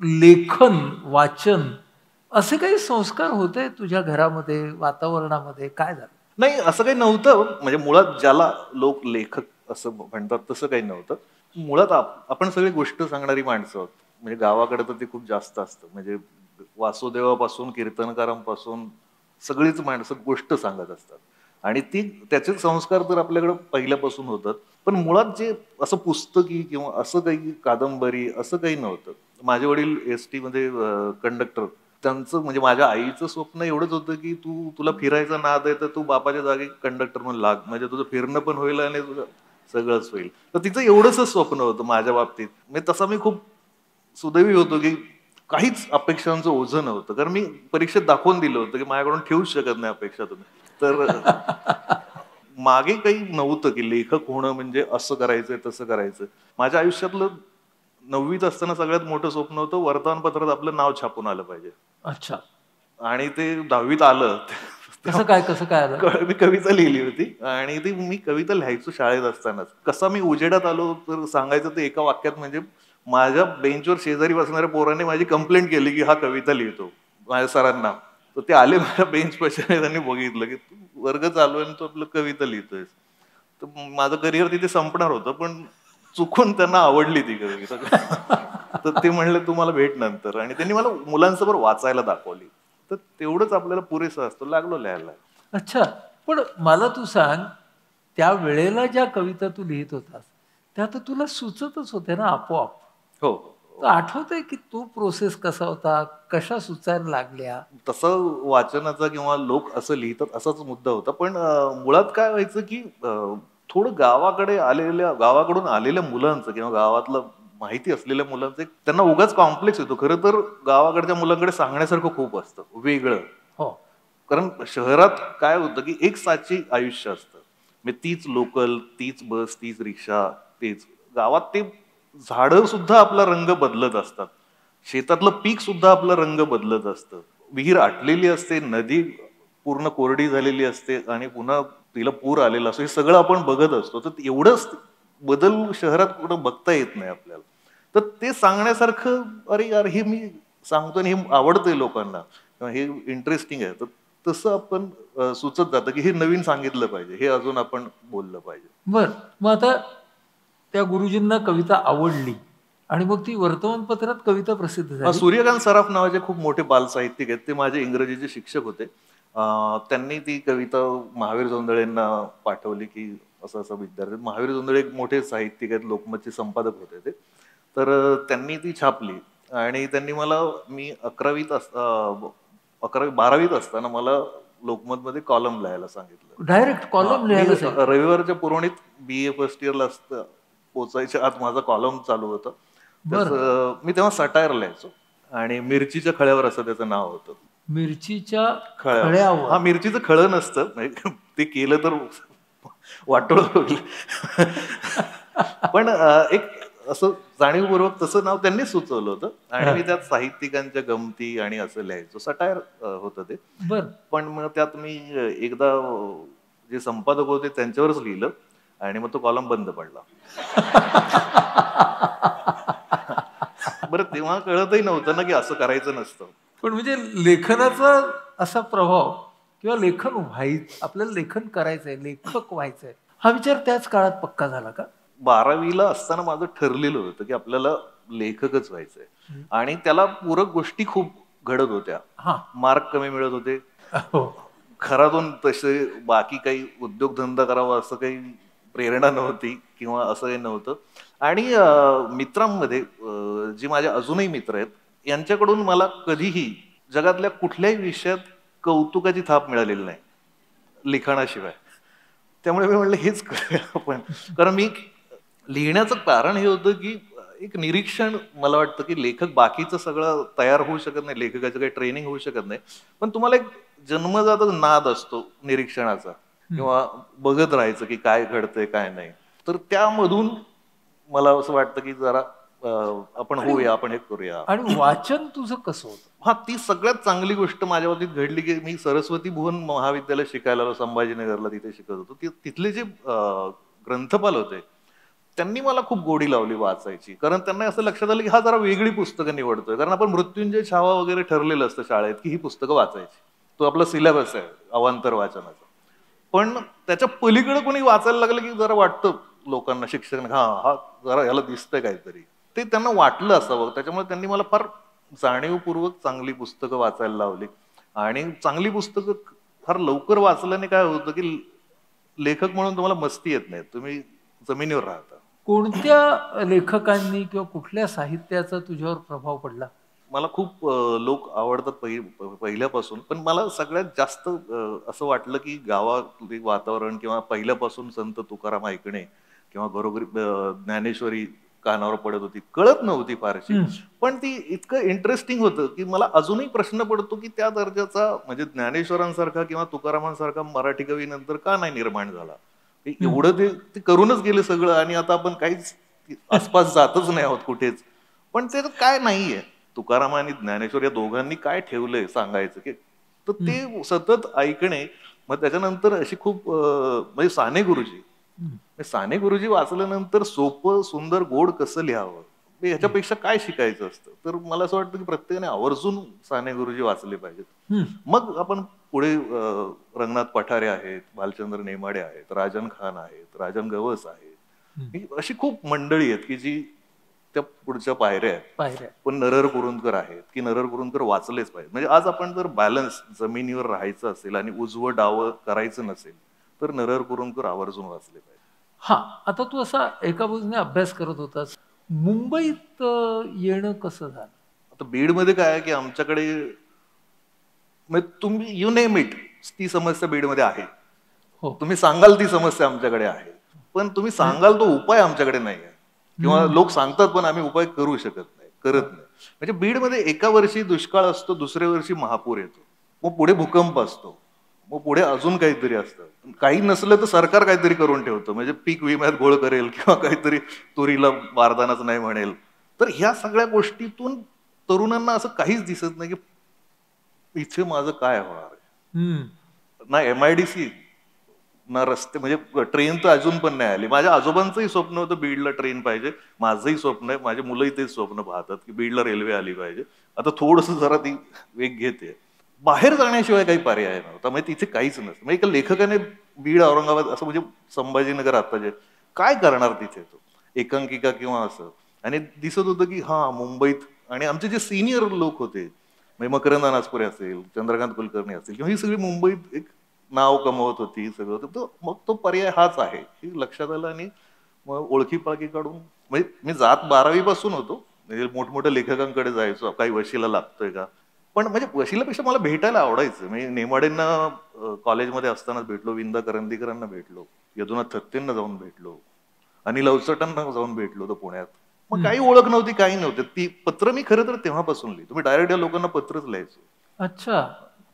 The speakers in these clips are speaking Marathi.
लेखन, वाचन असे काही संस्कार होते तुझ्या घरामध्ये, वातावरणामध्ये? काय झालं? नाही, असं काही नव्हतं. म्हणजे मुळात ज्याला लोक लेखक असं म्हणतात तसं काही नव्हतं. मुळात आपण सगळी गोष्ट सांगणारी माणसं आहोत. म्हणजे गावाकडे तर ते खूप जास्त असतं. म्हणजे वासुदेवापासून कीर्तनकारांपासून सगळीच माणसं गोष्ट सांगत असतात. आणि त्याचे संस्कार तर आपल्याकडे पहिल्यापासून होतात. पण मुळात जे असं पुस्तकी किंवा असं काही कादंबरी असं काही नव्हतं. माझे वडील एसटी मध्ये कंडक्टर. त्यांचं म्हणजे माझ्या आईचं स्वप्न एवढंच होतं, की तुला फिरायचा नाद आहे, तर तू बापाच्या जागी कंडक्टर म्हणून लाग. म्हणजे तुझं फिरणं पण होईल आणि तुझं सगळंच होईल. तर तिचं एवढंच स्वप्न होतं माझ्या बाबतीत. म्हणजे तसा मी खूप सुदैवी होतो, की काहीच अपेक्षांचं ओझं नव्हतं. कारण मी परीक्षेत दाखवून दिलं होतं, की माझ्याकडून ठेवूच शकत नाही अपेक्षा तुम्ही. तर मागे काही नव्हतं, की लेखक होणं म्हणजे असं करायचंय, तसं करायचं. माझ्या आयुष्यातलं 9वीत असताना सगळ्यात मोठं स्वप्न होतं, वर्तमानपत्रात आपलं नाव छापून आलं पाहिजे. अच्छा. आणि ते 10वीत आलं. तेव्हा कसं काय आलं? मी कविता लिहिली होती आणि ती मी कविता लिहायचो शाळेत असतानाच. कसा मी उजेडात आलो तर सांगायचं ते एका वाक्यात म्हणजे माझ्या बेंचवर शेजारी बसणाऱ्या पोराने माझी कंप्लेंट केली, की हा कविता लिहितो माझ्या सरांना. तर ते आले माझ्या बेंचपाशी आणि त्यांनी बघितलं, की तू वर्ग चालू आहे आणि तू आपलं कविता लिहितोयस. तर माझं करिअर तिथे संपणार होतं, पण चुकून त्यांना आवडली ती कविता. तर ते म्हणले, "तू मला भेट नंतर." आणि त्यांनी मला मुलांसमोर वाचायला दाखवली. तर तेवढंच आपल्याला पुरेसं असतं. लागलो लिहायला. अच्छा. पण मला तू सांग, त्यावेळेला ज्या कविता तू लिहित होतास, त्या तर तुला सुचतच होत्या ना आपोआप. हो. तर आठवतंय की तो प्रोसेस कसा होता? कशा सुचायला लागल्या? तसं वाचनाचा किंवा लोक असं लिहितात असाच मुद्दा होता. पण मुळात काय व्हायचं, की थोडं गावाकडून आलेल्या मुलांचं किंवा गावातलं माहिती असलेल्या मुलांचं त्यांना उगाच कॉम्प्लेक्स येतो. खरं तर गावाकडच्या मुलांकडे सांगण्यासारखं खूप असतं, वेगळं. हो. कारण शहरात काय होतं, की एक साची आयुष्य असतं. म्हणजे तीच लोकल, तीच बस, तीच रिक्षा, तेच. गावात ते झाडं सुद्धा आपला रंग बदलत असतात. शेतातलं पीक सुद्धा आपला रंग बदलत असतं. विहीर आटलेली असते, नदी पूर्ण कोरडी झालेली असते आणि पुन्हा तिला पूर आलेला असतो. हे सगळं आपण बघत असतो. तर एवढंच बदल शहरात कुठं बघता येत नाही आपल्याला. तर ते सांगण्यासारखं, अरे यार, हे मी सांगतो आणि हे आवडतंय लोकांना किंवा हे इंटरेस्टिंग आहे. तर तसं आपण सुचत जातं, की हे नवीन सांगितलं पाहिजे. हे अजून आपण बोललं पाहिजे. बरं. मग आता त्या गुरुजींना कविता आवडली आणि मग ती वर्तमानपत्रात कविता प्रसिद्ध झाली. सूर्यकांत सराफ नावाचे खूप मोठे बालसाहित्यिक आहेत. ते माझे इंग्रजीचे शिक्षक होते. त्यांनी ती कविता महावीर जोंधळेंना पाठवली, की असं-असं विद्यार्थी. महावीर जोंधळे एक मोठे साहित्यिक आहेत, लोकमतचे संपादक होते ते. तर त्यांनी ती छापली आणि त्यांनी मला मी 11वी-12वीत असताना मला लोकमतमध्ये कॉलम लिहायला सांगितलं. डायरेक्ट हां, कॉलम मी लिहायला सांगितलं. रविवारच्या पुरवणीत BA फर्स्ट इयरला पोहोचायच्या आत माझा कॉलम चालू होता. बरं. त्याचं मी तेव्हा सटायर लिहायचो आणि मिरचीच्या खळ्यावर असं त्याचं नाव होतं. मिरचीच्या खळ्यावर. खळ्यावर. हां, मिरचीचं खळं नसतं. म्हणजे ते केलं तर वाटोळं होईल. पण एक असं जाणीवपूर्वक तसं नाव त्यांनीच सुचवलं होतं आणि मी हां. त्यात साहित्यिकांच्या गमती आणि असं लिहायचो. सटायर होतं ते. बरं. पण मग त्यात मी एकदा जे संपादक होते त्यांच्यावरच लिहिलं आणि मग तो कॉलम बंद पडला. बरं, तेव्हा कळतही नव्हतं ना, की असं करायचं नसतं. पण म्हणजे लेखनाचा असा प्रभाव किंवा लेखन आपल्याला लेखन करायचंय, लेखक व्हायचंय, हा विचार त्याच काळात पक्का झाला का? 12वीला असताना माझं ठरलेलं होतं, की आपल्याला लेखकच व्हायचंय हं. आणि त्याला पूरक गोष्टी खूप घडत होत्या. हां. मार्क कमी मिळत होते. हो. घरातून तसे बाकी काही उद्योगधंदा करावा असं काही प्रेरणा नव्हती किंवा असं काही नव्हतं. आणि मित्रांमध्ये जे माझे अजूनही मित्र आहेत, यांच्याकडून मला कधीही जगातल्या कुठल्याही विषयात कौतुकाची थाप मिळालेली नाही, लिखाणाशिवाय. त्यामुळे मी म्हटलं हेच करूया आपण. कारण मी लिहिण्याचं कारण हे होतं, की एक निरीक्षण मला वाटतं, की लेखक बाकीचं सगळं तयार होऊ शकत नाही. लेखकाचं काही ट्रेनिंग होऊ शकत नाही. पण तुम्हाला एक जन्मजात नाद असतो निरीक्षणाचा हं. किंवा बघत राहायचं, की काय घडतंय, काय नाही. तर त्यामधून मला असं वाटतं, की जरा आपण आणि होऊया, आपण हे करूया. आणि वाचन तुझं कसं होतं? हां, ती सगळ्यात चांगली गोष्ट माझ्या बाबतीत घडली, की मी सरस्वती भुवन महाविद्यालयात शिकायला आलो. संभाजीनगरला तिथे शिकत होतो. तिथले जे ग्रंथपाल होते, त्यांनी मला खूप गोडी लावली वाचायची, कारण त्यांना असं लक्षात आलं की हा जरा वेगळी पुस्तकं निवडतोय. कारण आपण मृत्युंजय छावा वगैरे ठरलेलं असतं शाळेत की ही पुस्तकं वाचायची, तो आपला सिलेबस आहे अवांतर वाचनाचा. पण त्याच्या पलीकडे कोणी वाचायला लागलं की जरा वाटतं लोकांना, शिक्षक हा हा जरा याला दिसतंय काहीतरी, ते त्यांना वाटलं असावं. त्याच्यामुळे त्यांनी मला फार जाणीवपूर्वक चांगली पुस्तकं वाचायला लावली. आणि चांगली पुस्तकं फार लवकर वाचल्याने काय होतं की लेखक म्हणून तुम्हाला मस्ती येत नाही, तुम्ही जमिनीवर राहता. कोणत्या लेखकांनी किंवा कुठल्या साहित्याचा तुझ्यावर प्रभाव पडला? मला खूप लोक आवडतात पहिल्यापासून, पण मला सगळ्यात जास्त असं वाटलं की गावातले वातावरण किंवा पहिल्यापासून संत तुकाराम ऐकणे किंवा घरोघरी ज्ञानेश्वरी कानावर पडत होती, कळत नव्हती फारशी, पण ती इतकं इंटरेस्टिंग होतं की मला अजूनही प्रश्न पडतो की त्या दर्जाचा म्हणजे ज्ञानेश्वरांसारखा किंवा तुकारामांसारखा मराठी कवी नंतर का नाही निर्माण झाला. एवढं ते करूनच गेले सगळं आणि आता आपण काहीच आसपास जातच नाही आहोत कुठेच. पण ते काय नाहीये, तुकाराम आणि ज्ञानेश्वर या दोघांनी काय ठेवलंय सांगायचं की, तर ते सतत ऐकणे. मग त्याच्यानंतर अशी खूप म्हणजे साने गुरुजी, साने गुरुजी वाचल्यानंतर सोपं सुंदर गोड कसं लिहावं ह्याच्यापेक्षा काय शिकायचं असतं. तर मला असं वाटतं की प्रत्येकाने आवर्जून साने गुरुजी वाचले पाहिजेत. मग आपण पुढे रंगनाथ पठारे आहेत, भालचंद्र नेमाडे आहेत, राजन खान आहेत, राजन गवस आहेत, अशी खूप मंडळी आहेत की जी त्या पुढच्या पायऱ्या आहेत. पण नरहर कुरुंदकर आहेत की नरहर कुरुंदकर वाचलेच पाहिजे. म्हणजे आज आपण जर बॅलन्स जमिनीवर राहायचं असेल आणि उजवं डावं करायचं नसेल तर नरहर कुरुंदकर आवर्जून वाचले पाहिजे. हा, आता तू असा एका बाजूने अभ्यास करत होतास, मुंबईत येणं कसं झालं? आता बीडमध्ये काय आहे की आमच्याकडे तुम्ही यू नेम इट, ती समस्या बीडमध्ये आहे. तुम्ही सांगाल ती समस्या आमच्याकडे आहे, पण तुम्ही सांगाल तो उपाय आमच्याकडे नाही आहे. किंवा लोक सांगतात पण आम्ही उपाय करू शकत नाही, करत नाही. म्हणजे बीडमध्ये एका वर्षी दुष्काळ असतो, दुसऱ्या वर्षी महापूर येतो, मग पुढे भूकंप असतो, मग पुढे अजून काहीतरी असतं. काही नसलं तर सरकार काहीतरी करून ठेवतं, म्हणजे पीक विम्यात घोळ करेल किंवा काहीतरी तुरीला बारदानाच नाही म्हणेल. तर ह्या सगळ्या गोष्टीतून तरुणांना असं काहीच दिसत नाही की इथे माझं काय होणार. ना MIDC ना रस्ते, म्हणजे ट्रेन तर अजून पण नाही आली. माझ्या आजोबांचंही स्वप्न होतं बीडला ट्रेन पाहिजे, माझंही स्वप्न आहे, माझे मुलंही तेच स्वप्न पाहतात की बीडला रेल्वे आली पाहिजे. आता थोडस जरा ती वेग घेते. बाहेर जाण्याशिवाय काही पर्याय नव्हता, म्हणजे तिथे काहीच नसतं. म्हणजे एका लेखकाने बीड औरंगाबाद असं म्हणजे संभाजीनगर आता जे काय करणार तिथे, तो एकांकिका किंवा असं. आणि दिसत होतं की हा मुंबईत, आणि आमचे जे सिनियर लोक होते म्हणजे मकरंद अनासपुरे असेल, चंद्रकांत कुलकर्णी असेल, किंवा ही सगळी मुंबईत एक नाव कमवत होती सगळं. तर मग तो पर्याय हाच आहे हे लक्षात आलं. आणि मग ओळखी पाळखी काढून, म्हणजे मी जात 12वी पासून होतो, म्हणजे मोठमोठ्या लेखकांकडे जायचो, काही वशीला लागतोय का. पण म्हणजे वशिलापेक्षा मला भेटायला आवडायचं. म्हणजे नेमाडेंना कॉलेजमध्ये असतानाच भेटलो, विंदा करंदीकरांना भेटलो, यदुनाथ थत्तेंना जाऊन भेटलो, अनिल अवचटांना जाऊन भेटलो होतो पुण्यात. मग काही ओळख नव्हती, काही नव्हतं. ती पत्र मी खरं तर तेव्हापासून लिहितो. मी डायरेक्ट या लोकांना पत्रच लिहायचो. अच्छा,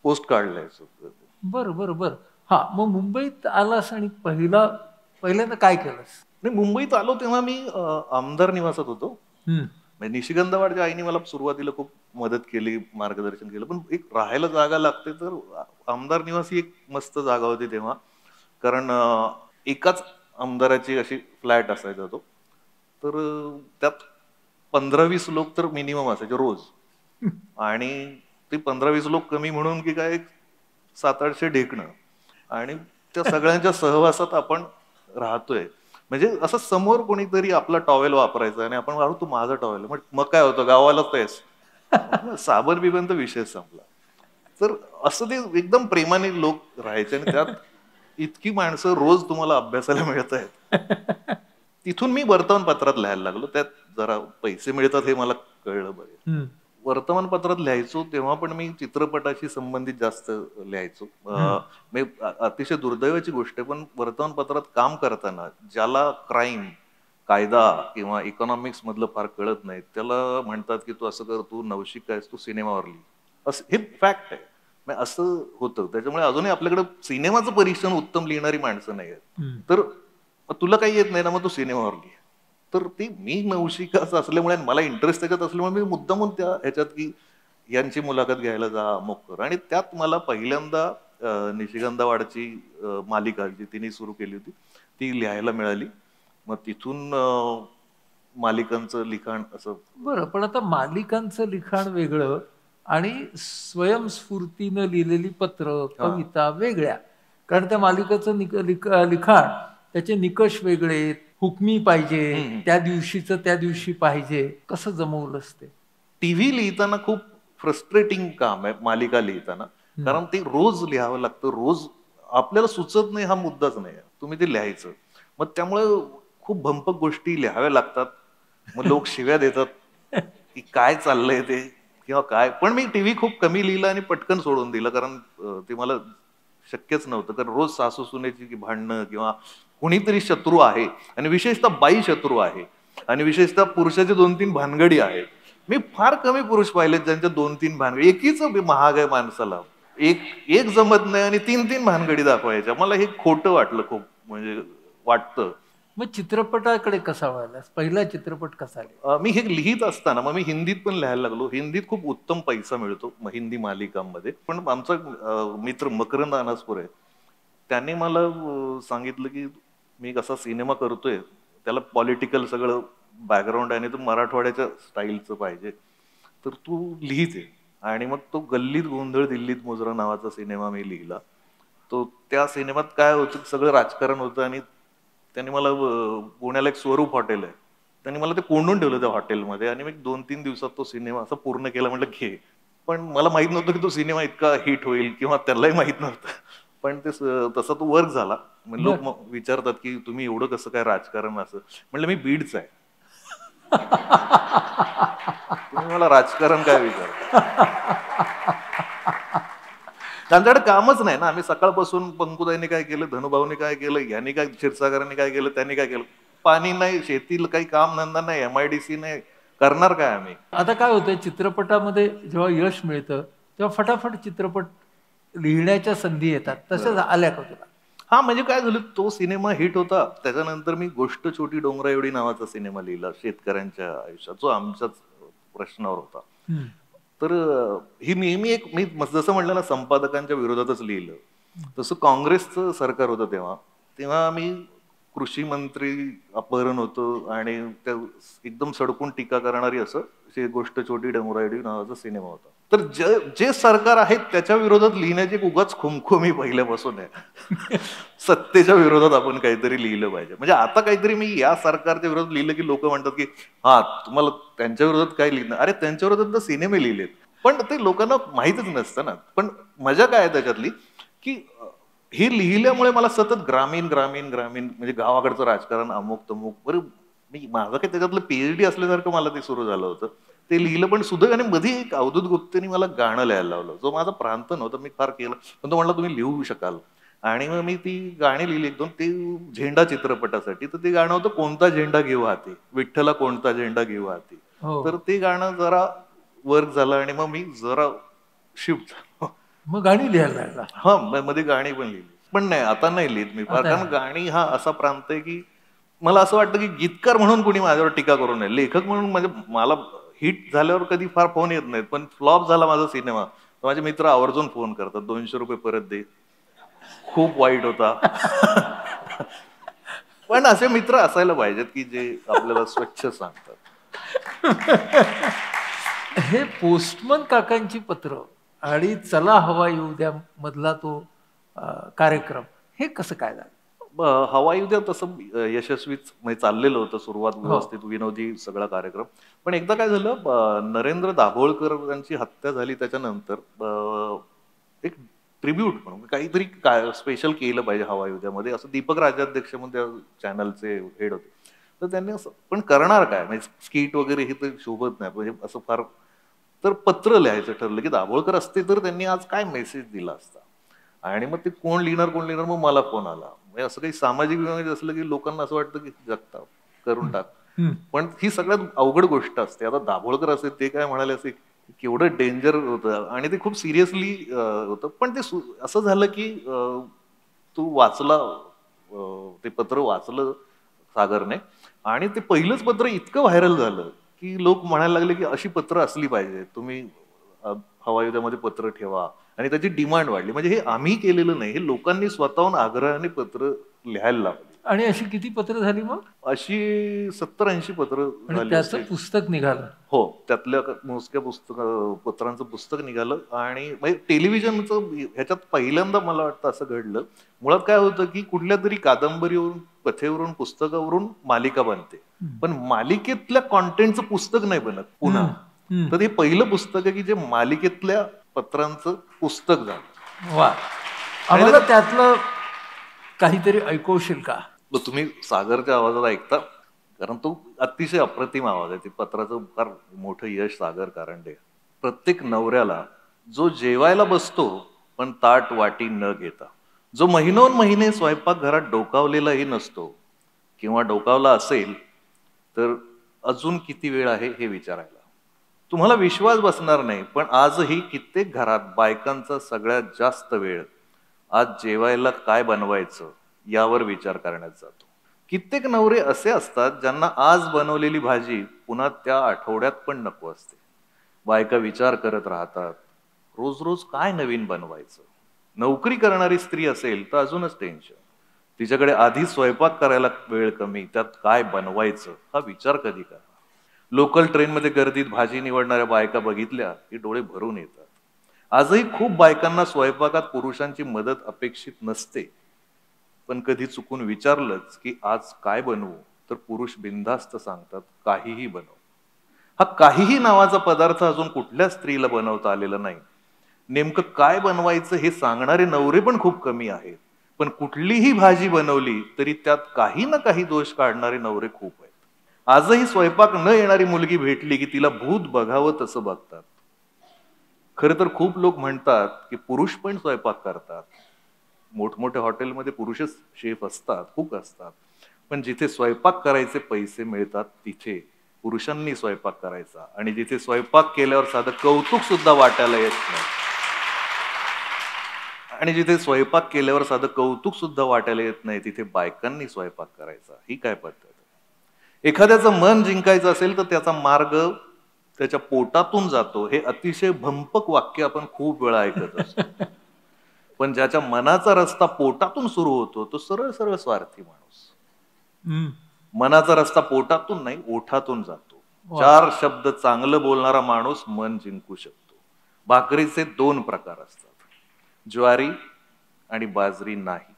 पोस्ट कार्ड लिहायचो. बरं बरं बरं. हा, मग मुंबईत आलास आणि पहिल्यांदा काय केलंस? नाही, मुंबईत आलो तेव्हा मी आमदार निवासात होतो. म्हणजे निशिगंधावाडच्या आईने मला सुरुवातीला खूप मदत केली, मार्गदर्शन केलं. पण एक राहायला जागा लागते, तर आमदार निवास ही एक मस्त जागा होती तेव्हा. कारण एकाच आमदाराची अशी फ्लॅट असायचा तो. तर त्यात 15-20 लोक तर मिनिमम असायचे रोज. आणि ते 15-20 लोक कमी म्हणून की काय, 700-800 ढेकणं. आणि त्या सगळ्यांच्या सहवासात आपण राहतोय. म्हणजे असं समोर कोणीतरी आपला टॉवेल वापरायचा आणि आपण तू माझा टॉवेल, मग काय होतं, गावाला तेच साबण बिबन तर विषय संपला. तर असं ते एकदम प्रेमाने लोक राहायचे. आणि त्यात इतकी माणसं रोज तुम्हाला अभ्यासाला मिळत आहेत. तिथून मी वर्तमानपत्रात लिहायला लागलो. त्यात जरा पैसे मिळतात हे मला कळलं. बरे वर्तमानपत्रात लिहायचो तेव्हा पण मी चित्रपटाशी संबंधित जास्त लिहायचो. अतिशय दुर्दैवाची गोष्ट आहे, पण वर्तमानपत्रात काम करताना ज्याला क्राईम, कायदा किंवा इकॉनॉमिक्स मधलं फार कळत नाही, त्याला म्हणतात की तू असं कर, तू नवशिक आहेस, तू सिनेमावर लिही. असं हे फॅक्ट आहे. असं होतं. त्याच्यामुळे अजूनही आपल्याकडे सिनेमाचं परीक्षण उत्तम लिहिणारी माणसं नाही आहेत. तर तुला काही येत नाही ना, मग तू सिनेमावर लिही. तर ती मी नवशिकाच असल्यामुळे, मला इंटरेस्ट त्याच्यात असल्यामुळे मी मुद्दामून त्या ह्याच्यात की यांची मुलाखत घ्यायला जा, अमुक कर. आणि त्यात मला पहिल्यांदा निशिगंधावाडची मालिका जी तिने सुरू केली होती ती लिहायला मिळाली. मग तिथून मालिकांचं लिखाण असं. बरं, पण आता मालिकांचं लिखाण वेगळं आणि स्वयंस्फूर्तीनं लिहिलेली पत्र, कविता वेगळ्या. कारण त्या मालिकेचं लिखाण त्याचे निकष वेगळे, हुकमी पाहिजे, त्या दिवशीचं त्या दिवशी पाहिजे. कसं जमवलं असते? टीव्ही लिहिताना खूप फ्रस्ट्रेटिंग काम आहे मालिका लिहिताना, कारण ते रोज लिहावं लागतं. रोज आपल्याला सुचत नाही हा मुद्दाच नाही, तुम्ही ते लिहायचं. मग त्यामुळे खूप भंपक गोष्टी लिहाव्या लागतात. मग लोक शिव्या देतात की काय चाललंय ते किंवा काय. पण मी टीव्ही खूप कमी लिहिलं आणि पटकन सोडून दिलं, कारण ते मला शक्यच नव्हतं. कारण रोज सासू सुनेची की भांडणं किंवा कुणीतरी शत्रू आहे, आणि विशेषतः बाई शत्रू आहे, आणि विशेषतः पुरुषाचे 2-3 भानगडी आहेत. मी फार कमी पुरुष पाहिलेत ज्यांच्या 2-3 भानगडी. एकीच महाग आहे माणसाला, एक एक जमत नाही आणि 3-3 भानगडी दाखवायच्या. मला हे खोटं वाटलं खूप, म्हणजे वाटतं. मग चित्रपटाकडे कसा वळलास? पहिला चित्रपट कसा आला? मी हे लिहित असताना मग मी हिंदीत पण लिहायला लागलो. हिंदीत खूप उत्तम पैसा मिळतो हिंदी मालिकांमध्ये. पण आमचा मित्र मकरंद अनासपुरे, त्यांनी मला सांगितलं की मी कसा सिनेमा करतोय, त्याला पॉलिटिकल सगळं बॅकग्राऊंड आहे आणि तो मराठवाड्याच्या स्टाईलचं पाहिजे, तर तू लिहिते. आणि मग तो गल्लीत गोंधळ दिल्लीत मुजरा नावाचा सिनेमा मी लिहिला. तो त्या सिनेमात काय होतं, सगळं राजकारण होतं. आणि त्यांनी मला पुण्याला एक स्वरूप हॉटेल आहे, त्यांनी मला ते कोंडून ठेवलं त्या हॉटेलमध्ये. आणि मी 2-3 दिवसात तो सिनेमा असा पूर्ण केला. म्हटलं घे. पण मला माहित नव्हतं की तो सिनेमा इतका हिट होईल, किंवा त्यालाही माहित नव्हतं. पण ते तसा तो वर्क झाला. लोक मग विचारतात की तुम्ही एवढं कसं काय राजकारण असं. म्हटलं मी बीडच आहे, तुम्ही मला राजकारण काय विचारता. त्यांच्याकडे कामच नाही ना. आम्ही सकाळपासून पंकुताईने काय केलं, धनुभाऊने काय केलं, यांनी काय, क्षीरसागरांनी काय केलं, त्यांनी काय केलं. पाणी नाही, शेतीला काही काम धंदा नाही, MIDC नाही, करणार काय आम्ही. आता काय होतंय, चित्रपटामध्ये जेव्हा यश मिळतं तेव्हा फटाफट चित्रपट लिहिण्याच्या संधी येतात. तसंच आल्या का तुला? हा, म्हणजे काय झालं, तो सिनेमा हिट होता. त्याच्यानंतर मी गोष्ट छोटी डोंगरा एवढी नावाचा सिनेमा लिहिला शेतकऱ्यांच्या आयुष्यात, जो आमच्याच प्रश्नावर होता. तर ही नेहमी मी जसं म्हणलं ना, संपादकांच्या विरोधातच लिहिलं. तसं काँग्रेसचं सरकार होतं तेव्हा. तेव्हा आम्ही कृषी मंत्री अपहरण होतं आणि त्या एकदम सडकून टीका करणारी असं गोष्ट छोटी डोंगरा एवढी नावाचा सिनेमा होता. तर जे सरकार आहे त्याच्या विरोधात लिहिण्याची उगाच खुमखुमी पहिल्यापासून आहे. सत्तेच्या विरोधात आपण काहीतरी लिहिलं पाहिजे. म्हणजे आता काहीतरी मी या सरकारच्या विरोधात लिहिलं की लोक म्हणतात की हा, तुम्हाला त्यांच्या विरोधात काय लिहिलं. अरे, त्यांच्या विरोधात तर सिनेमे लिहिलेत, पण ते लोकांना माहितच नसतं ना. पण मजा काय आहे त्याच्यातली की हे लिहिल्यामुळे मला सतत ग्रामीण ग्रामीण ग्रामीण म्हणजे गावाकडचं राजकारण अमुक तमुक. बरं, मी माझं काही त्याच्यातलं PhD असल्यासारखं मला ते सुरू झालं होतं. ते लिहिलं पण सुद्धा. आणि मध्ये एक अवधूत गुप्तेनी मला गाणं लिहायला लावलं, जो माझा प्रांत नव्हता. मी फार केलं, पण तो म्हणला तुम्ही लिहू शकाल. आणि मग मी ती गाणी लिहिली 1-2. ते झेंडा चित्रपटासाठी. तर ते गाणं होतं कोणता झेंडा घेऊ हाती, विठ्ठला कोणता झेंडा घेऊ हाती. तर ते गाणं जरा वर्क झालं आणि मग मी जरा शिफ्ट झालो. मग गाणी लिहायला लागला? हा, मध्ये गाणी पण लिहिली. पण नाही, आता नाही लिहित मी फार. कारण गाणी हा असा प्रांत आहे की मला असं वाटतं की गीतकार म्हणून कोणी माझ्यावर टीका करू नये. लेखक म्हणून म्हणजे मला हिट झाल्यावर कधी फार फोन येत नाहीत, पण फ्लॉप झाला माझा सिनेमा, माझे मित्र आवर्जून फोन करतात, 200 रुपये परत दे, खूप वाईट होता. पण असे मित्र असायला पाहिजेत की जे आपल्याला स्वच्छ सांगतात. हे पोस्टमन काकांची पत्र आणि चला हवा येऊ द्या मधला तो कार्यक्रम, हे कसं काय झालं? हवाई उद्या तसं यशस्वीच म्हणजे चाललेलं होतं, सुरुवात व्यवस्थित, विनोदी सगळा कार्यक्रम. पण एकदा काय झालं, नरेंद्र दाभोळकर यांची हत्या झाली त्याच्यानंतर एक ट्रिब्यूट म्हणून काहीतरी स्पेशल केलं पाहिजे हवाई उद्यामध्ये, असं दीपक राजाध्यक्ष म्हणून त्या चॅनलचे हेड होते. तर त्यांनी असं, पण करणार काय, म्हणजे स्किट वगैरे हे तर शोभत नाही, म्हणजे असं फार. तर पत्र लिहायचं ठरलं की दाभोळकर असते तर त्यांनी आज काय मेसेज दिला असता. आणि मग ते कोण लिहिणार, मग मला फोन आला. म्हणजे असं काही सामाजिक विभाग असलं की लोकांना असं वाटतं की जगताप करून टाक, पण ही सगळ्यात अवघड गोष्ट असते. आता दाभोळकर असे ते काय म्हणाले असे केवढं डेंजर होतं आणि ते खूप सिरियसली होतं. पण ते असं झालं की तू वाचला, ते पत्र वाचलं सागरने, आणि ते पहिलंच पत्र इतकं व्हायरल झालं की लोक म्हणायला लागले की अशी पत्र असली पाहिजे, तुम्ही हवाई उद्यामध्ये पत्र ठेवा. आणि त्याची डिमांड वाढली. म्हणजे हे आम्ही केलेलं नाही, हे लोकांनी स्वतःहून आग्रहाने पत्र लिहायला लावली. आणि अशी किती पत्र झाली मग? अशी 70-80 पत्र आणि झाली त्याचं असतील. पुस्तक निघालं. हो, त्यातल्या मोजक्या पत्रांचं पुस्तक निघालं. आणि म्हणजे टेलिव्हिजनचं ह्याच्यात पहिल्यांदा मला वाटतं असं घडलं. मुळात काय होतं, की कुठल्यातरी कादंबरीवरून, कथेवरून, पुस्तकावरून मालिका बनते. पण मालिकेतल्या कॉन्टेंटचं पुस्तक नाही बनत पुन्हा. हम्म. तर हे पहिलं पुस्तक आहे, की जे मालिकेतल्या पत्रांचं पुस्तक झालं. वा, आम्हाला त्यातलं काहीतरी ऐकवशील का? तुम्ही सागरच्या आवाजात ऐकता, कारण तो अतिशय अप्रतिम आवाज आहे. ते पत्राचं फार मोठं यश सागर कारंडे. प्रत्येक नवऱ्याला जो जेवायला बसतो पण ताट वाटी न घेता, जो महिनोन महिने स्वयंपाकघरात डोकावलेलाही नसतो, किंवा डोकावला असेल तर अजून किती वेळ आहे हे विचारायला. तुम्हाला विश्वास बसणार नाही, पण आजही कित्येक घरात बायकांचा सगळ्यात जास्त वेळ आज जेवायला काय बनवायचं यावर विचार करण्यात जातो. कित्येक नवरे असे असतात ज्यांना आज बनवलेली भाजी पुन्हा त्या आठवड्यात पण नको असते. बायका विचार करत राहतात, रोज रोज काय नवीन बनवायचं. नोकरी करणारी स्त्री असेल तर अजूनच टेन्शन. तिच्याकडे आधी स्वयंपाक करायला वेळ कमी, त्यात काय बनवायचं हा विचार कधी करणार. लोकल ट्रेनमध्ये गर्दीत भाजी निवडणाऱ्या बायका बघितल्या की डोळे भरून येतात. आजही खूप बायकांना स्वयंपाकात पुरुषांची मदत अपेक्षित नसते. पण कधी चुकून विचारलंच की आज काय बनवू, तर पुरुष बिनधास्त सांगतात काहीही बनव. हा काहीही नावाचा पदार्थ अजून कुठल्या स्त्रीला बनवता आलेला नाही. नेमकं काय बनवायचं हे सांगणारे नवरे पण खूप कमी आहेत. पण कुठलीही भाजी बनवली तरी त्यात काही ना काही दोष काढणारे नवरे खूप आहेत. आजही स्वयंपाक न येणारी मुलगी भेटली की तिला भूत बघावं तसं बघतात. खर तर खूप लोक म्हणतात की पुरुष पण स्वयंपाक करतात. मोठमोठ्या हॉटेलमध्ये पुरुषच शेफ असतात, कुक असतात. पण जिथे स्वयंपाक करायचे पैसे मिळतात तिथे पुरुषांनी स्वयंपाक करायचा. आणि जिथे स्वयंपाक केल्यावर साधं कौतुक सुद्धा वाटायला येत नाही, आणि जिथे स्वयंपाक केल्यावर साधं कौतुक सुद्धा वाटायला येत नाही, तिथे बायकांनी स्वयंपाक करायचा. ही काय पद्धत आहे? एखाद्याचं मन जिंकायचं असेल तर त्याचा मार्ग त्याच्या पोटातून जातो, हे अतिशय भंपक वाक्य आपण खूप वेळा ऐकत असतो. पण ज्याच्या मनाचा रस्ता पोटातून सुरू होतो तो सरळ सरळ स्वार्थी माणूस. मनाचा रस्ता पोटातून नाही, ओठातून जातो. 4 शब्द चांगलं बोलणारा माणूस मन जिंकू शकतो. भाकरीचे 2 प्रकार असतात, ज्वारी आणि बाजरी नाही.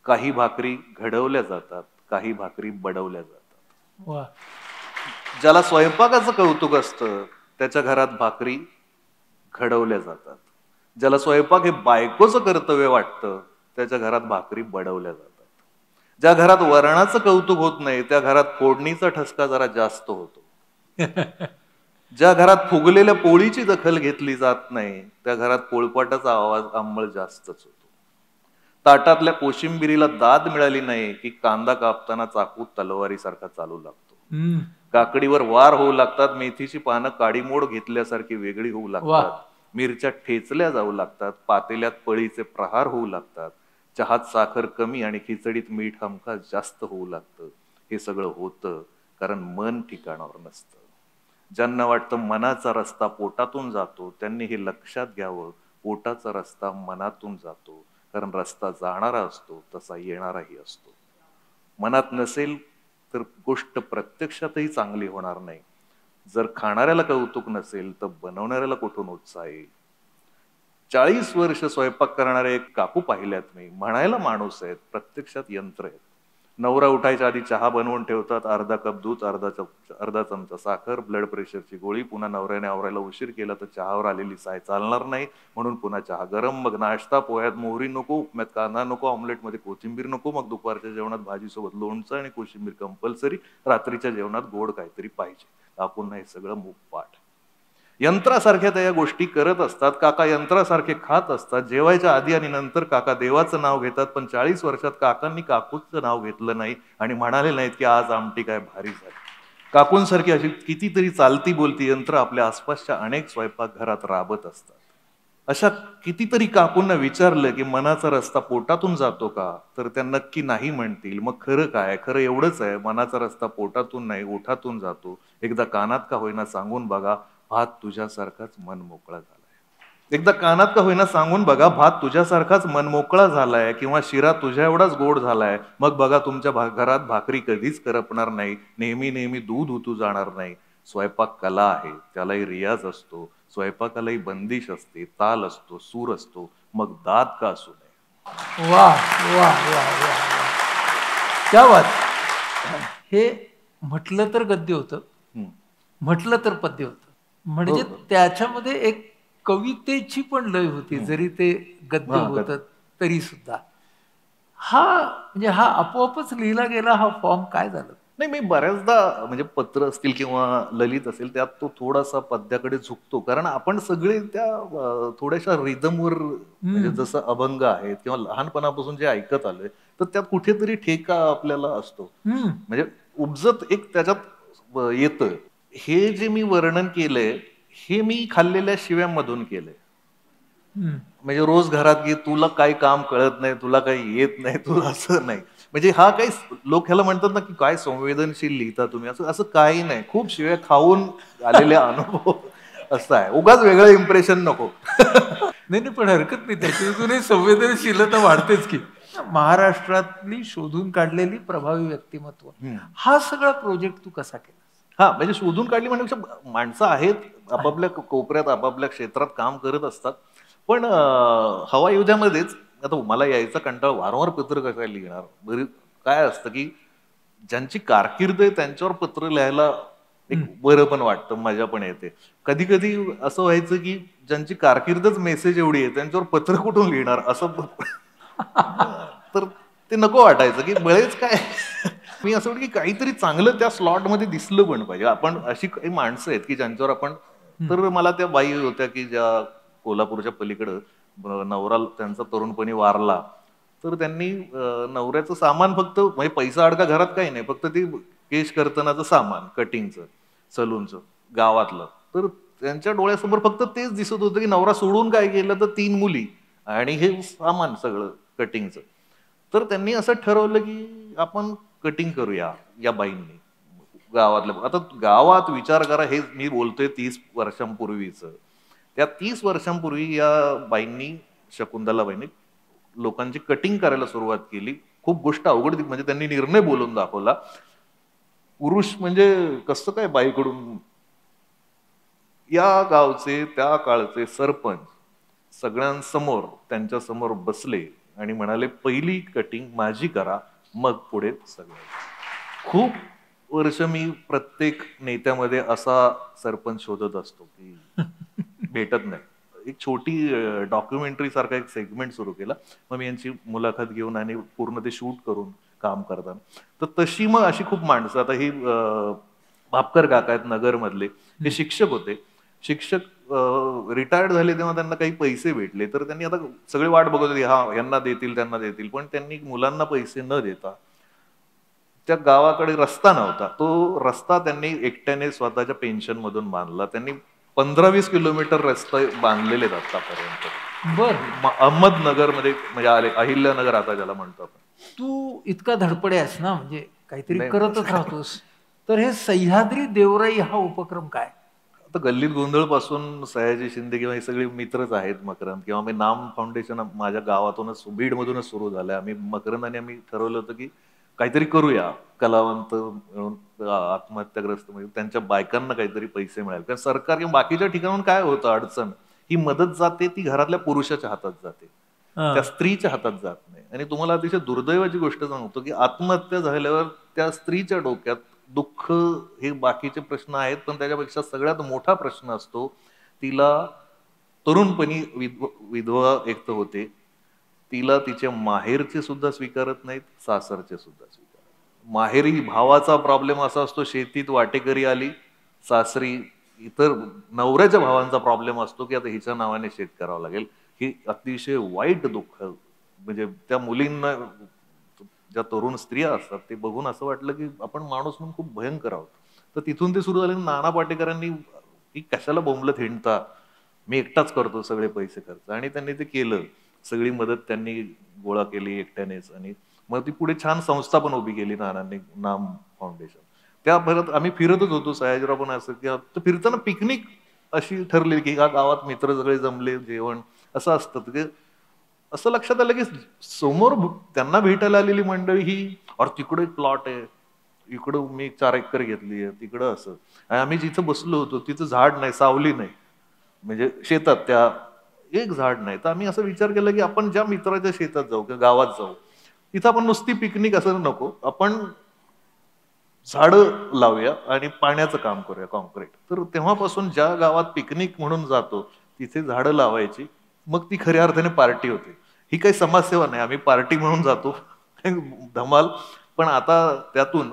काही भाकरी घडवल्या जातात, काही भाकरी बडवल्या जातात. ज्याला स्वयंपाकाचं कौतुक असतं त्याच्या घरात भाकरी घडवल्या जातात. ज्याला स्वयंपाक हे बायकोचं कर्तव्य वाटतं त्याच्या घरात भाकरी बडवल्या जातात. ज्या घरात वरणाचं कौतुक होत नाही त्या घरात फोडणीचा ठसका जरा जास्त होतो. ज्या घरात फुगलेल्या पोळीची दखल घेतली जात नाही त्या घरात पोळपाटाचा आवाज अंमळ जास्तच होतो. ताटातल्या कोशिंबिरीला दाद मिळाली नाही की कांदा कापताना चाकू तलवारीसारखा चालू लागतो. काकडीवर वार होऊ लागतात, मेथीची पानं काडीमोड घेतल्यासारखी वेगळी होऊ लागतात, मिरच्या ठेचल्या जाऊ लागतात, पातेल्यात पळीचे प्रहार होऊ लागतात, चहात साखर कमी आणि खिचडीत मीठ हमखास जास्त होऊ लागतं. हे सगळं होतं कारण मन ठिकाणावर नसतं. ज्यांना वाटतं मनाचा रस्ता पोटातून जातो त्यांनी हे लक्षात घ्यावं, पोटाचा रस्ता मनातून जातो. कारण रस्ता जाणारा असतो तसा येणाराही असतो. मनात नसेल तर गोष्ट प्रत्यक्षातही चांगली होणार नाही. जर खाणाऱ्याला कौतुक नसेल तर बनवणाऱ्याला कुठून उत्साह येईल. 40 वर्ष स्वयंपाक करणारे एक काकू पाहिल्यात मी. म्हणायला माणूस आहेत, प्रत्यक्षात यंत्र आहेत. नवरा उठायच्या आधी चहा बनवून ठेवतात, अर्धा कप दूध, अर्धा चमचा साखर, ब्लड प्रेशरची गोळी. पुन्हा नवऱ्याने आवरायला उशीर केला तर चहावर आलेली साय चालणार नाही म्हणून पुन्हा चहा गरम. मग नाश्ता, पोह्यात मोहरी नको, उपम्यात कांदा नको, ऑमलेटमध्ये कोथिंबीर नको. मग दुपारच्या जेवणात भाजीसोबत लोणचं आणि कोशिंबीर कंपल्सरी. रात्रीच्या जेवणात गोड काहीतरी पाहिजे. काकूंना हे सगळं मुखपाठ. यंत्रासारख्या त्या या गोष्टी करत असतात. काका यंत्रासारखे खात असतात. जेवायच्या आधी आणि नंतर काका देवाचं नाव घेतात. पण 40 वर्षात काकांनी काकूचं नाव घेतलं नाही आणि म्हणाले नाहीत की आज आमटी काय भारी झाली. काकूंसारखी अशी कितीतरी चालती बोलती यंत्र आपल्या आसपासच्या अनेक स्वयंपाकघरात राबत असतात. अशा कितीतरी काकूंना विचारलं की मनाचा रस्ता पोटातून जातो का, तर त्या नक्की नाही म्हणतील. मग खरं काय? खरं एवढंच आहे, मनाचा रस्ता पोटातून नाही ओठातून जातो. एकदा कानात का होईना सांगून बघा, भात तुझ्यासारखाच मन मोकळा झालाय. एकदा कानात का होईना सांगून बघा, भात तुझ्यासारखाच मनमोकळा झालाय किंवा शिरा तुझ्या एवढाच गोड झालाय, मग बघा तुमच्या घरात भाकरी कधीच करपणार नाही, नेहमी नेहमी दूध उतू जाणार नाही. स्वयंपाक कला आहे, त्यालाही रियाज असतो, स्वयंपाकालाही बंदिश असते, ताल असतो, सूर असतो, मग दात का असू नये. वा वा वा वा, क्या बात. हे म्हटलं तर गद्य होतं, म्हटलं तर पद्य होतं. म्हणजे त्याच्यामध्ये एक कवितेची पण लय होती, जरी ते गद्य होतं तरी सुद्धा. हा म्हणजे हा आपोआपच लिहिला गेला हा फॉर्म काय झालं? नाही, मी बऱ्याचदा म्हणजे पत्र असतील किंवा ललित असेल त्यात तो थोडासा पद्याकडे झुकतो, कारण आपण सगळे त्या थोड्याशा रिदमवर, म्हणजे जसं अभंग आहेत किंवा लहानपणापासून जे ऐकत आलोय, तर त्यात कुठेतरी ठेका आपल्याला असतो, म्हणजे उपजत एक त्याच्यात येतं. हे जे मी वर्णन केलंय हे मी खाल्लेल्या शिव्यांमधून केलंय. म्हणजे रोज घरात घे, तुला काही काम कळत नाही, तुला काही येत नाही, तुला असं नाही. म्हणजे हा काही लोक ह्याला म्हणतात ना की काय संवेदनशील लिहिता तुम्ही, असं असं काही नाही. खूप शिव्या खाऊन आलेले अनुभव असं आहे. उगाच वेगळं इम्प्रेशन नको. नाही नाही, पण हरकत नाही, त्याच्यातूनही संवेदनशीलता वाढतेच की. महाराष्ट्रातली शोधून काढलेली प्रभावी व्यक्तिमत्व, हा सगळा प्रोजेक्ट तू कसा केला? हा, म्हणजे शोधून काढली म्हणण्यापेक्षा माणसं आहेत आपापल्या कोपऱ्यात आपापल्या क्षेत्रात काम करत असतात. पण हवा युद्धामध्येच आता मला यायचा कंटाळा, वारंवार पत्र कसं लिहिणार. बरी काय असतं की ज्यांची कारकीर्द आहे त्यांच्यावर पत्र लिहायला एक बरं पण वाटतं, मजा पण येते. कधी कधी असं व्हायचं की ज्यांची कारकीर्दच मेसेज एवढी आहे त्यांच्यावर पत्र कुठून लिहिणार असं तर ते नको वाटायचं की बळेच काय. मी असं वाटतं की काहीतरी चांगलं त्या स्लॉट मध्ये दिसलं पण पाहिजे. आपण अशी काही माणसं आहेत की ज्यांच्यावर आपण, तर मला त्या बाई होत्या की ज्या कोल्हापूरच्या पलीकडं नवरा त्यांचा तरुणपणी वारला, तर त्यांनी नवऱ्याचं सामान फक्त, म्हणजे पैसा अडका घरात काही नाही, फक्त ती केश कर्तनाचं सामान, कटिंगचं, सलूनचं, गावातलं. तर त्यांच्या डोळ्यासमोर फक्त तेच दिसत होतं की नवरा सोडून काय गेलं, तर 3 मुली आणि हे सामान सगळं कटिंगचं. तर त्यांनी असं ठरवलं की आपण कटिंग करूया या बाईंनी गावातल्या. आता गावात विचार करा, हे मी बोलतोय 30 वर्षांपूर्वीच. त्या 30 वर्षांपूर्वी या बाईंनी, शकुंतलाबाईंनी लोकांची कटिंग करायला सुरुवात केली. खूप गोष्ट अवघड, म्हणजे त्यांनी निर्णय बोलून दाखवला. पुरुष म्हणजे कसं काय बाईकडून, या गावचे त्या काळचे सरपंच सगळ्यांसमोर त्यांच्या समोर बसले आणि म्हणाले, पहिली कटिंग माझी करा, मग पुढे सगळं. खूप वर्ष मी प्रत्येक नेत्यामध्ये असा सरपंच शोधत असतो की भेटत नाही. एक छोटी डॉक्युमेंटरी सारखा एक सेगमेंट सुरू केला. मग मी यांची मुलाखत घेऊन आणि पूर्ण ते शूट करून काम करताना, तर तशी मग अशी खूप माणसं. आता ही भापकर काका आहेत नगर मधले, हे शिक्षक होते. शिक्षक रिटायर्ड झाले तेव्हा त्यांना काही पैसे भेटले, तर त्यांनी आता सगळे वाट बघत होते, हा यांना देतील त्यांना देतील, पण त्यांनी मुलांना पैसे न देता, त्या गावाकडे रस्ता नव्हता, तो रस्ता त्यांनी एकट्याने स्वतःच्या पेन्शन मधून बांधला. त्यांनी 15-20 किलोमीटर रस्ते बांधलेले आहेत आतापर्यंत. बर, अहमदनगर मध्ये, म्हणजे अहिल्यानगर आता ज्याला म्हणतो आपण. तू इतका धडपडे आहेस ना, म्हणजे काहीतरी करतच राहतोस. तर हे सह्याद्री देवराई हा उपक्रम काय? आता गल्लीत गोंधळ पासून सयाजी शिंदे किंवा हे सगळे मित्रच आहेत, मकरंद किंवा मी नाम फाउंडेशन माझ्या गावातूनच, बीड मधूनच सुरू झालंय. आम्ही मकरंद आणि आम्ही ठरवलं होतं की काहीतरी करूया, कलावंत मिळून आत्महत्याग्रस्त, म्हणजे त्यांच्या बायकांना काहीतरी पैसे मिळाले. कारण सरकार किंवा बाकीच्या ठिकाणून काय होतं अडचण, ही मदत जाते ती घरातल्या पुरुषाच्या हातात जाते, त्या स्त्रीच्या हातात जात नाही. आणि तुम्हाला अतिशय दुर्दैवाची गोष्ट सांगतो की आत्महत्या झाल्यावर त्या स्त्रीच्या डोक्यात दुःख, हे बाकीचे प्रश्न आहेत, पण त्याच्यापेक्षा सगळ्यात मोठा प्रश्न असतो, तिला तरुणपणी विधवा एक तर होते, तिला तिचे माहेरचे सुद्धा स्वीकारत नाहीत, सासरचे सुद्धा स्वीकारत. माहेरी भावाचा प्रॉब्लेम असा असतो, शेतीत वाटेकरी आली, सासरी इतर नवऱ्याच्या भावांचा प्रॉब्लेम असतो की आता हिच्या नावाने शेत करावं लागेल. ही अतिशय वाईट दुःख, म्हणजे त्या मुलींना, ज्या तरुण स्त्रिया असतात, ते बघून असं वाटलं की आपण माणूस म्हणून खूप भयंकर आहोत. तर तिथून ते सुरू झाले. नाना पाटेकरांनी की कशाला बोंबलत हिंडता, मी एकटाच करतो सगळे पैसे खर्च, आणि त्यांनी ते केलं. सगळी मदत त्यांनी गोळा केली एकट्यानेच, आणि मग ती पुढे छान संस्था पण उभी केली नानांनी, नाम फाउंडेशन. त्या परत आम्ही फिरतच होतो, सयाजीराव पण असं की फिरताना पिकनिक अशी ठरली की ह्या गावात मित्र सगळे जमले, जेवण असं असतं. ते असं लक्षात आलं की समोर त्यांना भेटायला आलेली मंडळी ही, और तिकडे एक प्लॉट आहे, इकडं मी 4 एकर घेतली आहे, तिकडं असं. आणि आम्ही जिथं बसलो होतो तिथं झाड नाही, सावली नाही, म्हणजे शेतात त्या एक झाड नाही. तर आम्ही असं विचार केला की आपण ज्या मित्राच्या शेतात जाऊ किंवा गावात जाऊ, तिथं आपण नुसती पिकनिक असं नको, आपण झाडं लावूया आणि पाण्याचं काम करूया, कॉन्क्रीट. तर तेव्हापासून ज्या गावात पिकनिक म्हणून जातो तिथे झाडं लावायची, मग ती खऱ्या अर्थाने पार्टी होते. ही काही समाजसेवा नाही, आम्ही पार्टी म्हणून जातो धमाल. पण आता त्यातून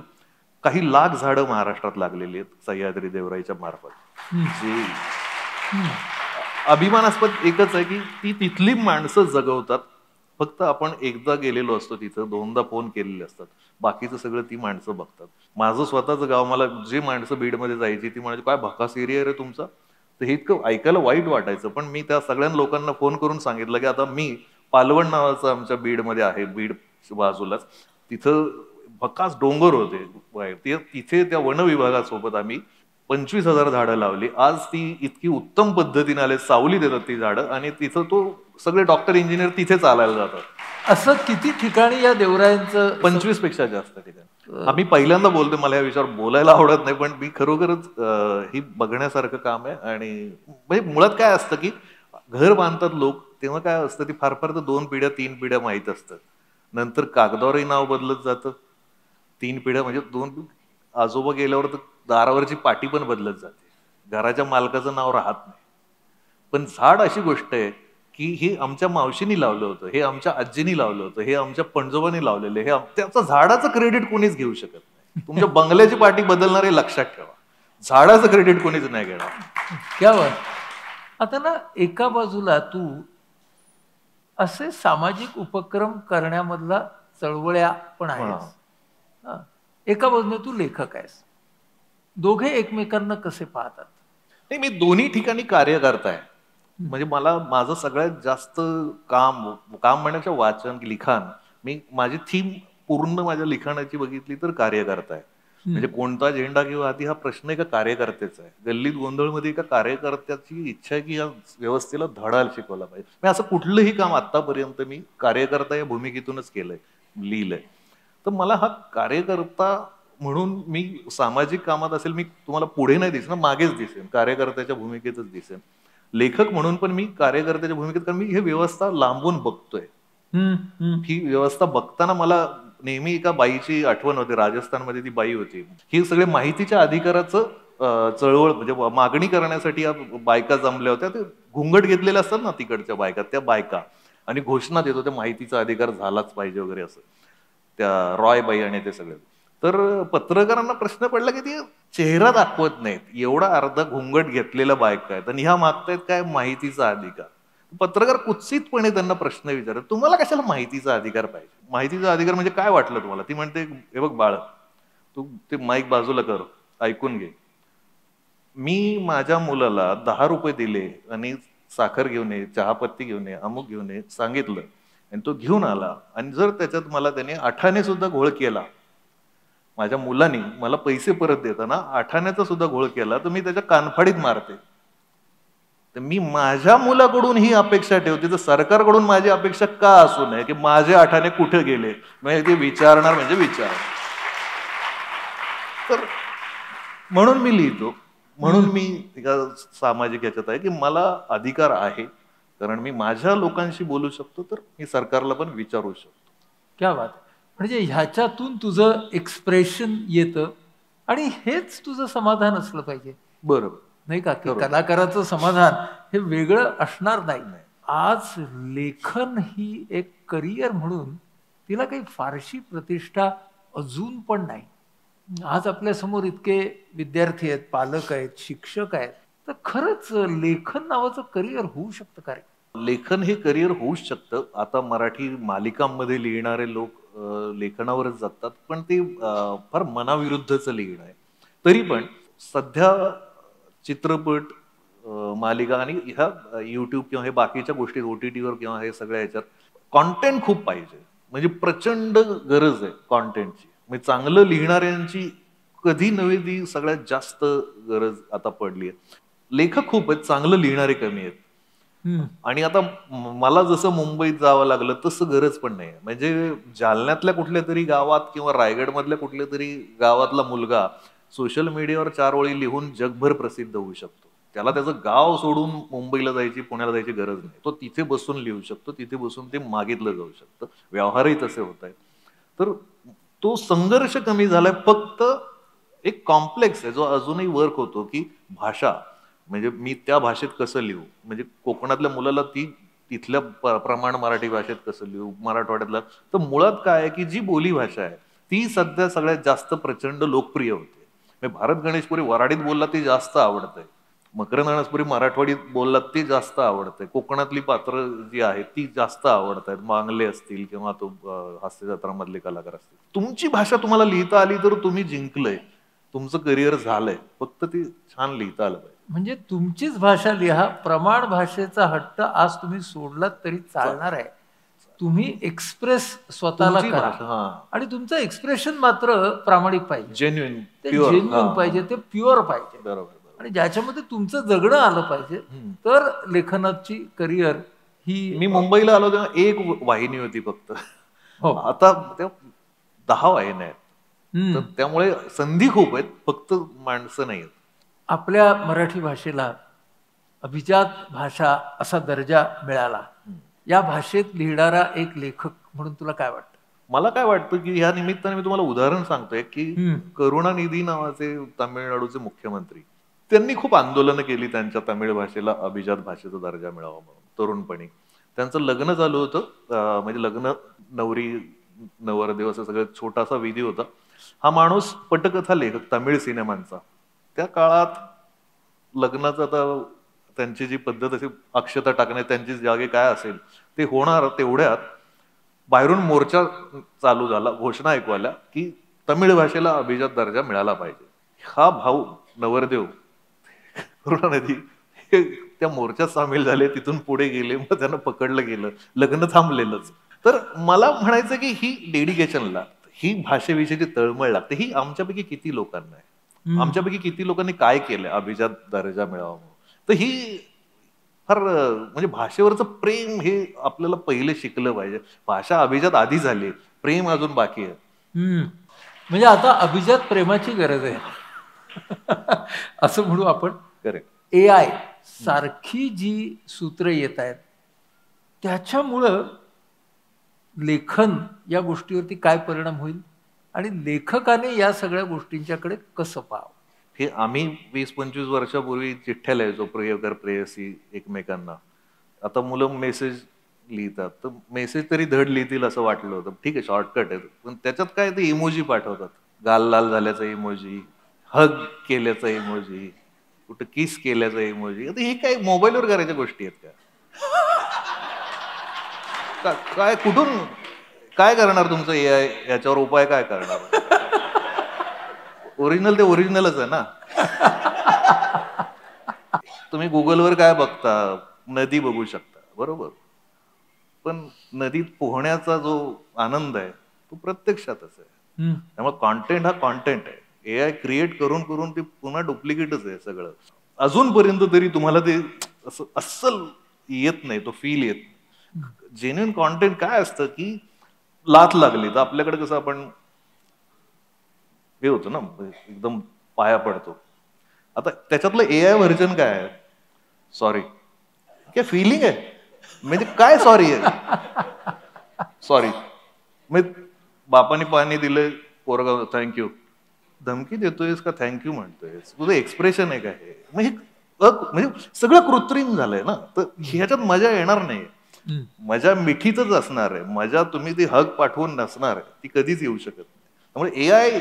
काही लाख झाडं महाराष्ट्रात लागलेली आहेत सह्याद्री देवराईच्या मार्फत. जी अभिमानास्पद एकच आहे की ती तिथली माणसं जगवतात. फक्त आपण एकदा गेलेलो असतो तिथं, दोनदा फोन केलेले असतात, बाकीचं सगळं ती माणसं बघतात. माझं स्वतःचं गाव, मला जी माणसं बीडमध्ये जायची ती म्हणायची, काय भकास एरिया रे तुमचा. तर हे इतकं ऐकायला वाईट वाटायचं. पण मी त्या सगळ्या लोकांना फोन करून सांगितलं की आता मी पालवण नावाचं आमच्या बीडमध्ये आहे, बीड बाजूलाच, तिथं भकास डोंगर होते, तिथे त्या वन विभागासोबत आम्ही 25,000 झाडं लावली. आज ती इतकी उत्तम पद्धतीने आले, सावली देतात ती झाडं, आणि तिथं तो सगळे डॉक्टर इंजिनियर तिथे चालायला जातात. असं किती ठिकाणी या देवरायांचं 25 पेक्षा जास्त ठिकाणी. आम्ही पहिल्यांदा बोलतो, मला या विषयावर बोलायला आवडत नाही, पण मी खरोखरच ही बघण्यासारखं काम आहे. आणि म्हणजे मुळात काय असतं की घर बांधतात लोक, तेव्हा काय असतं, ती फार फार तर 2 पिढ्या 3 पिढ्या माहीत असतं. नंतर कागदावरही नाव बदलत जातं. 3 पिढ्या म्हणजे 2 आजोबा गेल्यावर तर दारावरची पाटी पण बदलत जाते, घराच्या मालकाचं नाव राहत नाही. पण झाड अशी गोष्ट आहे की हे आमच्या मावशीनी लावलं होतं, हे आमच्या आजीनी लावलं होतं, हे आमच्या पणजोबांनी लावलेलं, हे त्याचं झाडाचं क्रेडिट कोणीच घेऊ शकत नाही. तुमच्या बंगल्याची पाटी बदलणार हे लक्षात ठेवा, झाडाचं क्रेडिट कोणीच नाही घेणार. क्या बात. आता ना एका बाजूला तू असे सामाजिक उपक्रम करण्यामधला चळवळ्या पण आहेस, एका बाजूने तू लेखक आहेस. दोघे एकमेकांना कसे पाहतात? नाही, मी दोन्ही ठिकाणी कार्य करताय. म्हणजे मला माझं सगळ्यात जास्त काम काम म्हणण्याच्या वाचन, लिखाण. मी माझी थीम पूर्ण माझ्या लिखाणाची बघितली तर कार्यकर्ता आहे. म्हणजे कोणता झेंडा किंवा हाती हा प्रश्न एका कार्यकर्त्याचा आहे. गल्लीत गोंधळमध्ये एका कार्यकर्त्याची इच्छा आहे की या व्यवस्थेला धडा शिकवला पाहिजे. मी असं कुठलंही काम आतापर्यंत मी कार्यकर्ता या भूमिकेतूनच केलंय, लिहिलंय. तर मला हा कार्यकर्ता म्हणून मी सामाजिक कामात असेल, मी तुम्हाला पुढे नाही दिसेन, मागेच दिसेन, कार्यकर्त्याच्या भूमिकेतच दिसेन. लेखक म्हणून पण मी कार्यकर्त्याच्या भूमिकेत, कारण मी हे व्यवस्था लांबून बघतोय. ही व्यवस्था बघताना मला नेहमी एका बाईची आठवण होते, राजस्थानमध्ये ती बाई होती. ही सगळे माहितीच्या अधिकाराचं चळवळ म्हणजे मागणी करण्यासाठी या बायका जमल्या होत्या. ते घुंगट घेतलेल्या असतात ना तिकडच्या बायका, त्या बायका, आणि घोषणा देत होत्या माहितीचा अधिकार झालाच पाहिजे वगैरे असं, त्या रॉय बाई आणि ते सगळे. तर पत्रकारांना प्रश्न पडला की ते चेहरा दाखवत नाहीत, एवढा अर्धा घुंगट घेतलेला बायका आहेत आणि ह्या मागतायत काय माहितीचा अधिकार. पत्रकार कुत्सितपणे त्यांना प्रश्न विचारत, तुम्हाला कशाला माहितीचा अधिकार पाहिजे, माहितीचा अधिकार म्हणजे काय वाटलं तुम्हाला. ती म्हणते, हे बघ बाळ, तू ते माईक बाजूला कर, ऐकून घे. मी माझ्या मुलाला 10 रुपये दिले आणि साखर घेऊन ये, चहापत्ती घेऊन ये, अमुक घेऊन ये सांगितलं, आणि तो घेऊन आला, आणि जर त्याच्यात मला त्याने आठाने सुद्धा घोळ केला, माझ्या मुलांनी मला पैसे परत देताना आठाण्याचा सुद्धा घोळ केला, तर मी त्याच्या कानफाडीत मारते. तर मी माझ्या मुलाकडून ही अपेक्षा ठेवते, तर सरकारकडून माझी अपेक्षा का असू नये की माझे आठाणे कुठे गेले, म्हणजे ते विचारणार म्हणजे विचार. तर म्हणून मी लिहितो, म्हणून मी सामाजिक याच्यात आहे की मला अधिकार आहे, कारण मी माझ्या लोकांशी बोलू शकतो, तर मी सरकारला पण विचारू शकतो. क्या बात. म्हणजे ह्याच्यातून तुझं एक्सप्रेशन येतं, आणि हेच तुझं समाधान असलं पाहिजे. बरोबर नाही का, की कलाकाराचं समाधान हे वेगळं असणार नाही. आज लेखन ही एक करिअर म्हणून तिला काही फारशी प्रतिष्ठा अजून पण नाही. आज आपल्या समोर इतके विद्यार्थी आहेत, पालक आहेत, शिक्षक आहेत, तर खरंच लेखन नावाचं करिअर होऊ शकतं का रे? लेखन हे करिअर होऊच शकतं. आता मराठी मालिकांमध्ये लिहिणारे लोक लेखनावरच जातात, पण ते फार मनाविरुद्धचं लिहिणं आहे. तरी पण सध्या चित्रपट, मालिका आणि ह्या युट्यूब किंवा हे बाकीच्या गोष्टी OTTवर किंवा हे सगळ्या ह्याच्यात कॉन्टेंट खूप पाहिजे. म्हणजे प्रचंड गरज आहे कॉन्टेंटची. म्हणजे चांगलं लिहिणाऱ्यांची कधी नव्हे ती सगळ्यात जास्त गरज आता पडली आहे. लेखक खूप आहेत, चांगलं लिहिणारे कमी आहेत. हम्म. आणि आता मला जसं मुंबईत जावं लागलं तसं गरज पण नाही. म्हणजे जालन्यातल्या कुठल्या तरी गावात किंवा रायगडमधल्या कुठल्या तरी गावातला मुलगा सोशल मीडियावर 4 ओळी लिहून जगभर प्रसिद्ध होऊ शकतो. त्याला त्याचं गाव सोडून मुंबईला जायची, पुण्याला जायची गरज नाही. तो तिथे बसून लिहू शकतो, तिथे बसून ते मागितलं जाऊ शकतं. व्यवहारही तसे होत आहेत. तर तो संघर्ष कमी झालाय. फक्त एक कॉम्प्लेक्स आहे जो अजूनही वर्क होतो, की भाषा. म्हणजे मी त्या भाषेत कसं लिहू, म्हणजे कोकणातल्या मुलाला ती तिथल्या प्रमाण मराठी भाषेत कसं लिहू, मराठवाड्यातला. तर मुळात काय आहे, की जी बोली भाषा आहे ती सध्या सगळ्यात जास्त प्रचंड लोकप्रिय होते. म्हणजे भारत गणेशपुरी वराडीत बोलला ती जास्त आवडतंय, मकरंद अनसपुरी मराठवाडीत बोललात ती जास्त आवडते, कोकणातली पात्र जी आहेत ती जास्त आवडत आहेत, मांगले असतील किंवा तो हास्य जत्रामधले कलाकार असतील. तुमची भाषा तुम्हाला लिहिता आली तर तुम्ही जिंकलंय, तुमचं करिअर झालंय. फक्त ती छान लिहिता आलं पाहिजे. म्हणजे तुमचीच भाषा लिहा. प्रमाण भाषेचा हट्ट आज तुम्ही सोडलात तरी चालणार आहे. तुम्ही एक्सप्रेस स्वतःला तुमची करा. भाषा, आणि तुमचं एक्सप्रेशन मात्र प्रामाणिक पाहिजे, जेन्युइन, ते प्युअर. जेन्युइन पाहिजे, ते प्युअर पाहिजे. बरोबर. आणि ज्याच्यामध्ये तुमचं जगणं आलं पाहिजे. तर लेखनाची करिअर ही. मी मुंबईला आलो तेव्हा एक वाहिनी होती फक्त. हो. आता त्या 10 वाहिन्या आहेत. तर हम्म. त्यामुळे संधी खूप आहेत, फक्त माणसं नाही आहेत. आपल्या मराठी भाषेला अभिजात भाषा असा दर्जा मिळाला. या भाषेत लिहिणारा एक लेखक म्हणून तुला काय वाटतं? मला काय वाटतं, की ह्या निमित्ताने मी तुम्हाला उदाहरण सांगतोय, की हम्म. करुणानिधी नावाचे तामिळनाडूचे मुख्यमंत्री, त्यांनी खूप आंदोलनं केली त्यांच्या तमिळ भाषेला अभिजात भाषेचा दर्जा मिळावा म्हणून. तरुणपणी त्यांचं लग्न झालं होतं. म्हणजे लग्न, नवरी नवरदेव असं सगळं छोटासा विधी होता. हा माणूस पटकथा लेखक तमिळ सिनेमांचा. त्या काळात लग्नाचं आता त्यांची जी पद्धत अशी अक्षता टाकणे, त्यांची जागे काय असेल ते होणार तेवढ्यात बाहेरून मोर्चा चालू झाला, घोषणा ऐकू आल्या, की तमिळ भाषेला अभिजात दर्जा मिळाला पाहिजे. हा भाऊ नवरदेव करुणानिधी हे त्या मोर्चात सामील झाले, तिथून पुढे गेले, मग त्यांना पकडलं गेलं, लग्न थांबलेलंच. तर मला म्हणायचं की ही डेडिकेशन लागतं, ही भाषेविषयीची तळमळ लागते. ही आमच्यापैकी किती लोकांना आहे, आमच्यापैकी किती लोकांनी काय केलंय अभिजात दर्जा मिळावा म्हणून. तर ही फार म्हणजे भाषेवरचं प्रेम हे आपल्याला पहिले शिकलं पाहिजे. भाषा अभिजात आधी झाली, प्रेम अजून बाकी आहे. म्हणजे आता अभिजात प्रेमाची गरज आहे असं म्हणू आपण. करेक्ट. AI सारखी जी सूत्र येत आहेत त्याच्यामुळं लेखन या गोष्टीवरती काय परिणाम होईल आणि लेखकाने या सगळ्या गोष्टींच्याकडे कसं पाहावं? हे आम्ही 20-25 वर्षापूर्वी चिठ्ठ्या लिहायचो, प्रियकर प्रेयसी एकमेकांना. आता मुलं मेसेज लिहितात, तर मेसेज तरी धड लिहितील असं वाटलं होतं. ठीक आहे, शॉर्टकट आहे, पण त्याच्यात काय ते इमोजी पाठवतात. गाल लाल झाल्याचा इमोजी, हग केल्याचा इमोजी, कुठं किस केल्याचा इमोजी. आता हे काय मोबाईलवर करायच्या गोष्टी आहेत का? काय कुठून काय करणार तुमचं AI? याच्यावर उपाय काय करणार? ओरिजिनल ते ओरिजिनलच आहे ना. तुम्ही गुगलवर काय बघता, नदी बघू शकता, बरोबर, पण नदीत पोहण्याचा जो आनंद आहे तो प्रत्यक्षातच आहे. त्यामुळे कॉन्टेंट हा कॉन्टेंट आहे. AI क्रिएट करून करून ते पुन्हा डुप्लिकेटच आहे सगळं. अजूनपर्यंत तरी तुम्हाला ते असं अस्सल येत नाही, तो फील येत. जेन्युइन कॉन्टेंट काय असतं, की लाथ लागली तर आपल्याकडे कसं आपण हे होतं ना, एकदम पाया पडतो. आता त्याच्यातलं AI व्हर्जन काय आहे? सॉरी, काय फिलिंग आहे? म्हणजे काय सॉरी आहे? सॉरी, मग बापाने पाणी दिलंय, पोरगा थँक्यू. धमकी देतोयस का थँक्यू म्हणतोयस? तुझं एक्सप्रेशन आहे का हे? म्हणजे सगळं कृत्रिम झालंय ना. तर ह्याच्यात मजा येणार नाही. मजा मिठीतच असणार आहे. मजा तुम्ही ती हग पाठवून नसणार आहे, ती कधीच येऊ शकत नाही. त्यामुळे AI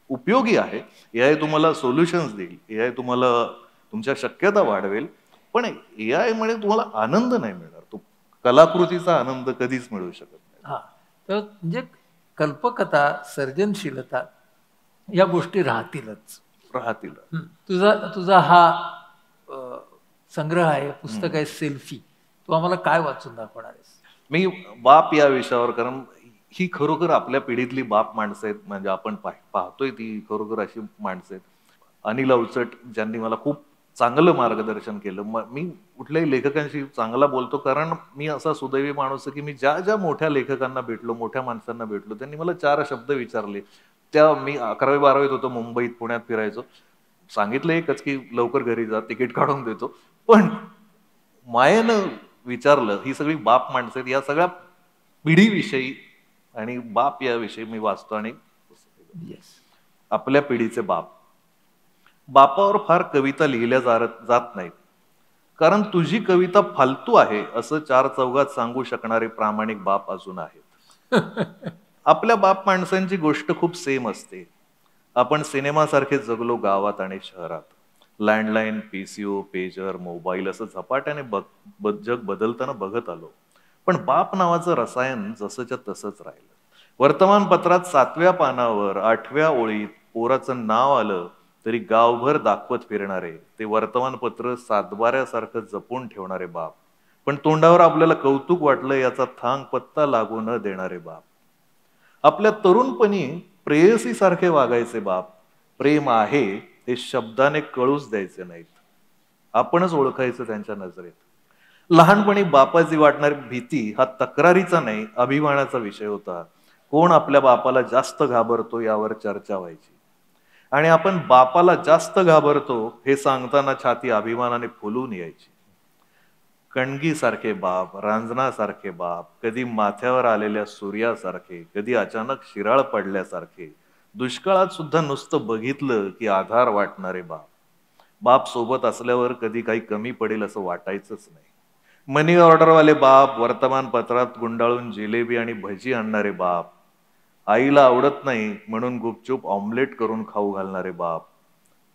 उपयोगी आहे. AI तुम्हाला सोल्युशन्स देईल, AI तुम्हाला तुमच्या शक्यता वाढवेल, पण AI मुळे तुम्हाला आनंद नाही मिळणार. तो कलाकृतीचा आनंद कधीच मिळू शकत नाही. हा, तर म्हणजे कल्पकता, सर्जनशीलता या गोष्टी राहतीलच. तुझा हा संग्रह आहे, पुस्तक आहे सेल्फी, तू आम्हाला काय वाचून दाखवणार आहेस? मी बाप या विषयावर, कारण ही खरोखर आपल्या पिढीतली बाप माणसं आहेत. म्हणजे आपण पाहतोय ती खरोखर अशी माणसं आहेत. अनिल अवचट ज्यांनी मला खूप चांगलं मार्गदर्शन केलं. मी कुठल्याही लेखकांशी चांगला बोलतो, कारण मी असा सुदैवी माणूस आहे की मी ज्या ज्या मोठ्या लेखकांना भेटलो, मोठ्या माणसांना भेटलो, त्यांनी मला 4 शब्द विचारले. मी 11वी-12वीत होतो, मुंबईत, पुण्यात फिरायचो. सांगितलं एकच की लवकर घरी जा, तिकीट काढून देतो. पण मायेनं विचारलं. ही सगळी बाप माणसं आहेत, या सगळ्या पिढीविषयी आणि बाप याविषयी मी वाचतो. आणि आपल्या पिढीचे बाप, बापावर फार कविता लिहिल्या जात नाहीत, कारण तुझी कविता फालतू आहे असं 4 चौघात सांगू शकणारे प्रामाणिक बाप अजून आहेत. आपल्या बाप माणसांची गोष्ट खूप सेम असते. आपण सिनेमासारखे जगलो गावात आणि शहरात. लँडलाईन, पीसीओ, पेजर, मोबाईल असं झपाट्याने जग बदलताना बघत आलो. पण बाप नावाचं रसायन जसंच्या तसंच राहिलं. वर्तमानपत्रात 7व्या पानावर 8व्या ओळीत पोराचं नाव आलं तरी गावभर दाखवत फिरणारे, ते वर्तमानपत्र सातबाऱ्यासारखं जपून ठेवणारे बाप. पण तोंडावर आपल्याला कौतुक वाटलं याचा थांग पत्ता लागू न देणारे बाप. आपल्या तरुणपणी प्रेयसी सारखे वागायचे बाप. प्रेम आहे हे शब्दाने कळूच द्यायचे नाहीत, आपणच ओळखायचं त्यांच्या नजरेत. लहानपणी बापाची वाटणारी भीती हा तक्रारीचा नाही, अभिमानाचा विषय होता. कोण आपल्या बापाला जास्त घाबरतो यावर चर्चा व्हायची. आणि आपण बापाला जास्त घाबरतो हे सांगताना छाती अभिमानाने फुलून यायची. कणगीसारखे बाप, रांजणासारखे बाप, कधी माथ्यावर आलेल्या सूर्यासारखे, कधी अचानक शिराळ पडल्यासारखे, दुष्काळात सुद्धा नुसतं बघितलं की आधार वाटणारे बाप. बाप सोबत असल्यावर कधी काही कमी पडेल असं वाटायचंच नाही. मनी ऑर्डरवाले बाप, वर्तमानपत्रात गुंडाळून जिलेबी आणि भजी आणणारे बाप, आईला आवडत नाही म्हणून गुपचूप ऑमलेट करून खाऊ घालणारे बाप,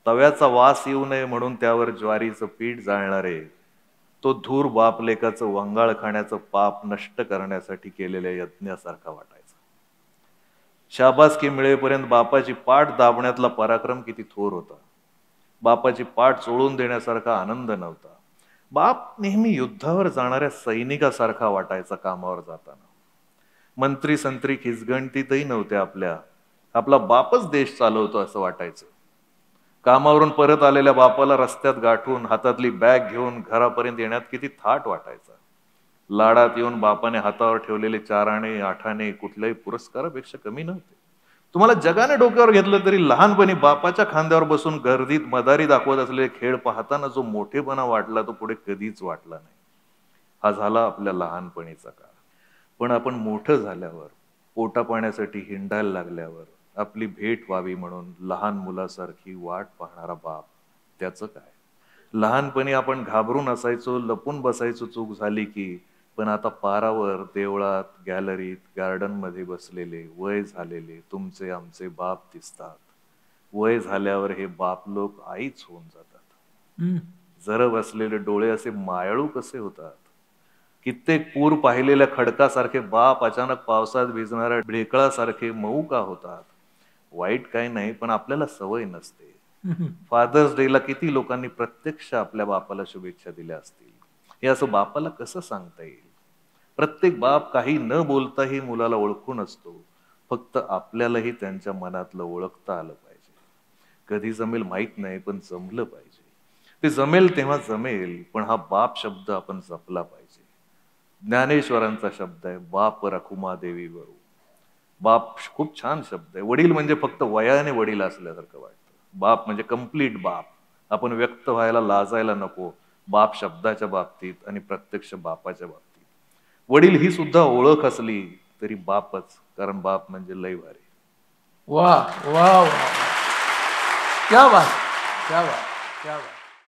तव्याचा वास येऊ नये म्हणून त्यावर ज्वारीचं पीठ जाळणारे, तो धूर बाप लेकाचं वंगाळ खाण्याचं पाप नष्ट करण्यासाठी केलेल्या यज्ञासारखा वाटायचा. शाबासकी मिळेपर्यंत बापाची पाठ दाबण्यातला पराक्रम किती थोर होता. बापाची पाठ चोळून देण्यासारखा आनंद नव्हता. बाप नेहमी युद्धावर जाणाऱ्या सैनिकासारखा वाटायचा कामावर जाताना. मंत्री संत्री खिचगणतीतही नव्हत्या आपला बापच देश चालवतो असं वाटायचं. कामावरून परत आलेल्या बापाला रस्त्यात गाठून हातातली बॅग घेऊन घरापर्यंत येण्यात किती थाट वाटायचा. लाडात येऊन बापाने हातावर ठेवलेले 4 आणे 8 आणे कुठल्याही पुरस्कारापेक्षा कमी नव्हते. तुम्हाला जगाने डोक्यावर घेतलं तरी लहानपणी बापाच्या खांद्यावर बसून गर्दीत मदारी दाखवत असलेले खेळ पाहताना जो मोठेपणा वाटला तो पुढे कधीच वाटला नाही. हा झाला आपल्या लहानपणीचा काळ. पण आपण मोठं झाल्यावर, पोटा पाण्यासाठी हिंडायला लागल्यावर, आपली भेट व्हावी म्हणून लहान मुलासारखी वाट पाहणारा बाप, त्याचं काय. लहानपणी आपण घाबरून असायचो, लपून बसायचो चूक झाली की. पण आता पारावर, देवळात, गॅलरीत, गार्डन मध्ये बसलेले वय झालेले तुमचे आमचे बाप दिसतात. वय झाल्यावर हे बाप लोक आईच होऊन जातात. जर बसलेले डोळे असे मायाळू कसे होतात. कित्येक पूर पाहिलेल्या खडकासारखे बाप अचानक पावसात भिजणाऱ्या ढेकळासारखे मऊ का होतात. वाईट काही नाही, पण आपल्याला सवय नसते. फादर्स डेला किती लोकांनी प्रत्यक्ष आपल्या बापाला शुभेच्छा दिल्या असतील, हे असं बापाला कसं सांगता येईल. प्रत्येक बाप काही न बोलताही मुलाला ओळखून असतो. फक्त आपल्यालाही त्यांच्या मनातलं ओळखता आलं पाहिजे. कधी जमेल माहित नाही, पण जमलं पाहिजे. ते जमेल तेव्हा जमेल, पण हा बाप शब्द आपण जपला पाहिजे. ज्ञानेश्वरांचा शब्द आहे, बाप रखुमा देवी वरू. बाप खूप छान शब्द आहे. वडील म्हणजे फक्त वयाने वडील असल्यासारखं वाटतं. बाप म्हणजे कम्प्लीट बाप. आपण व्यक्त व्हायला लाजायला नको, बाप शब्दाच्या बाबतीत आणि प्रत्यक्ष बापाच्या बाबतीत. वडील ही सुद्धा ओळख असली तरी बापच, कारण बाप म्हणजे लय भारी. वाह वाह वाह, क्या बात, क्या बात, क्या बात.